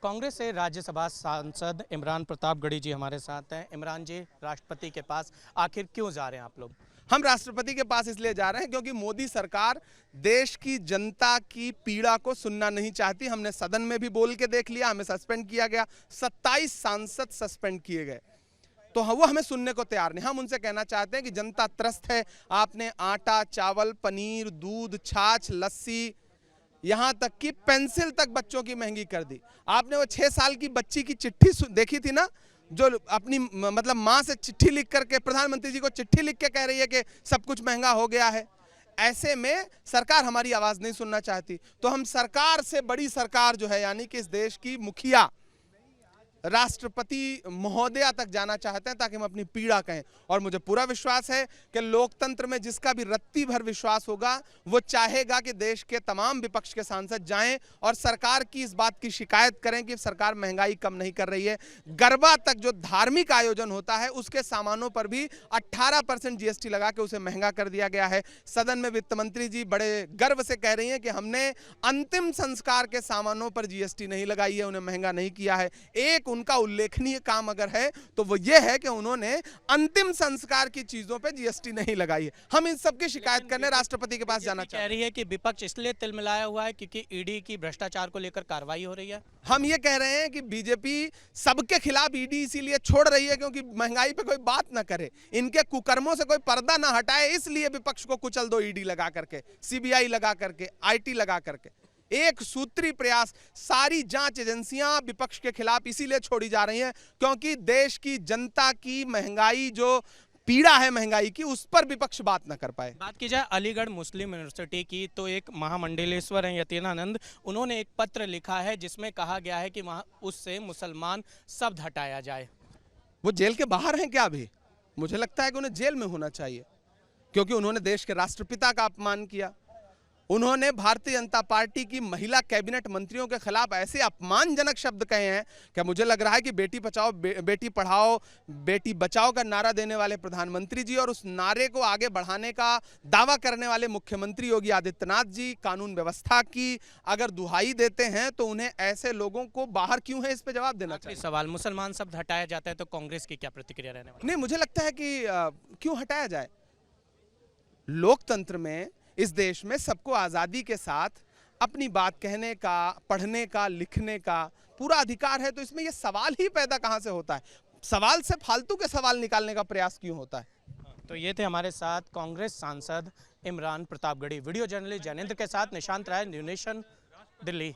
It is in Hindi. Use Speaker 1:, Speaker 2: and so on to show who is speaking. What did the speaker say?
Speaker 1: कांग्रेस से राज्यसभा सांसद इमरान प्रतापगढ़ी जी हमारे साथ हैं। इमरान जी, राष्ट्रपति के पास आखिर क्यों जा रहे हैं आप लोग?
Speaker 2: हम राष्ट्रपति के पास इसलिए जा रहे हैं क्योंकि मोदी सरकार देश की जनता की पीड़ा को सुनना नहीं चाहती। हमने सदन में भी बोल के देख लिया, हमें सस्पेंड किया गया, 27 सांसद सस्पेंड किए गए, तो वो हमें सुनने को तैयार नहीं। हम उनसे कहना चाहते हैं कि जनता त्रस्त है। आपने आटा, चावल, पनीर, दूध, छाछ, लस्सी, यहां तक कि पेंसिल तक बच्चों की महंगी कर दी। आपने वो 6 साल की बच्ची की चिट्ठी देखी थी ना, जो अपनी मतलब मां से चिट्ठी लिख करके प्रधानमंत्री जी को चिट्ठी लिख के कह रही है कि सब कुछ महंगा हो गया है। ऐसे में सरकार हमारी आवाज नहीं सुनना चाहती, तो हम सरकार से बड़ी सरकार जो है, यानी कि इस देश की मुखिया राष्ट्रपति महोदया तक जाना चाहते हैं ताकि हम अपनी पीड़ा कहें। और मुझे पूरा विश्वास है कि लोकतंत्र में जिसका भी रत्ती भर विश्वास होगा वो चाहेगा कि देश के तमाम विपक्ष के सांसद जाएं और सरकार की इस बात की शिकायत करें कि सरकार महंगाई कम नहीं कर रही है। गरबा तक जो धार्मिक आयोजन होता है उसके सामानों पर भी 18% जीएसटी लगा के उसे महंगा कर दिया गया है। सदन में वित्त मंत्री जी बड़े गर्व से कह रही हैं कि हमने अंतिम संस्कार के सामानों पर जीएसटी नहीं लगाई है, उन्हें महंगा नहीं किया है। एक उनका उल्लेखनीय काम अगर है तो वो ये है कि उन्होंने अंतिम संस्कार की चीजों पे जीएसटी नहीं लगाई है। हम इन सब की शिकायत करने राष्ट्रपति के पास जाना चाहते हैं।
Speaker 1: कह रही है कि विपक्ष इसलिए तिलमिलाया हुआ है क्योंकि ईडी की भ्रष्टाचार को लेकर कार्रवाई हो रही है।
Speaker 2: हम ये कह रहे हैं कि बीजेपी सबके खिलाफ ईडी इसीलिए छोड़ रही है क्योंकि महंगाई पे कोई बात ना करे, इनके कुकर्मों से कोई पर्दा ना हटाए, इसलिए विपक्ष को कुचल दो ईडी लगा करके, सीबीआई लगा करके, आईटी लगा करके। एक सूत्री प्रयास, सारी जांच एजेंसियां विपक्ष के खिलाफ इसीलिए छोड़ी जा रही हैं क्योंकि देश की जनता की महंगाई, जो पीड़ा है महंगाई की, उस पर विपक्ष बात न कर पाए।
Speaker 1: बात की जाए अलीगढ़ मुस्लिम यूनिवर्सिटी की, तो एक महामंडलेश्वर हैं यतीनानंद, उन्होंने एक पत्र लिखा है जिसमें कहा गया है कि वहां उससे मुसलमान शब्द हटाया जाए।
Speaker 2: वो जेल के बाहर हैं क्या अभी? मुझे लगता है कि उन्हें जेल में होना चाहिए क्योंकि उन्होंने देश के राष्ट्रपिता का अपमान किया। उन्होंने भारतीय जनता पार्टी की महिला कैबिनेट मंत्रियों के खिलाफ ऐसे अपमानजनक शब्द कहे हैं कि मुझे लग रहा है कि बेटी बचाओ बेटी पढ़ाओ बेटी बचाओ का नारा देने वाले प्रधानमंत्री जी और उस नारे को आगे बढ़ाने का दावा करने वाले मुख्यमंत्री योगी आदित्यनाथ जी कानून व्यवस्था की अगर दुहाई देते हैं तो उन्हें ऐसे लोगों को बाहर क्यों है, इस पे जवाब देना चाहिए।
Speaker 1: सवाल, मुसलमान शब्द हटाया जाता है तो कांग्रेस की क्या प्रतिक्रिया रहने वाली?
Speaker 2: नहीं, मुझे लगता है कि क्यों हटाया जाए। लोकतंत्र में इस देश में सबको आज़ादी के साथ अपनी बात कहने का, पढ़ने का, लिखने का पूरा अधिकार है, तो इसमें यह सवाल ही पैदा कहां से होता है? सवाल से फालतू के सवाल निकालने का प्रयास क्यों होता है?
Speaker 1: तो ये थे हमारे साथ कांग्रेस सांसद इमरान प्रतापगढ़ी। वीडियो जर्नलिस्ट जैनेंद्र के साथ निशांत राय, न्यूज नेशन, दिल्ली।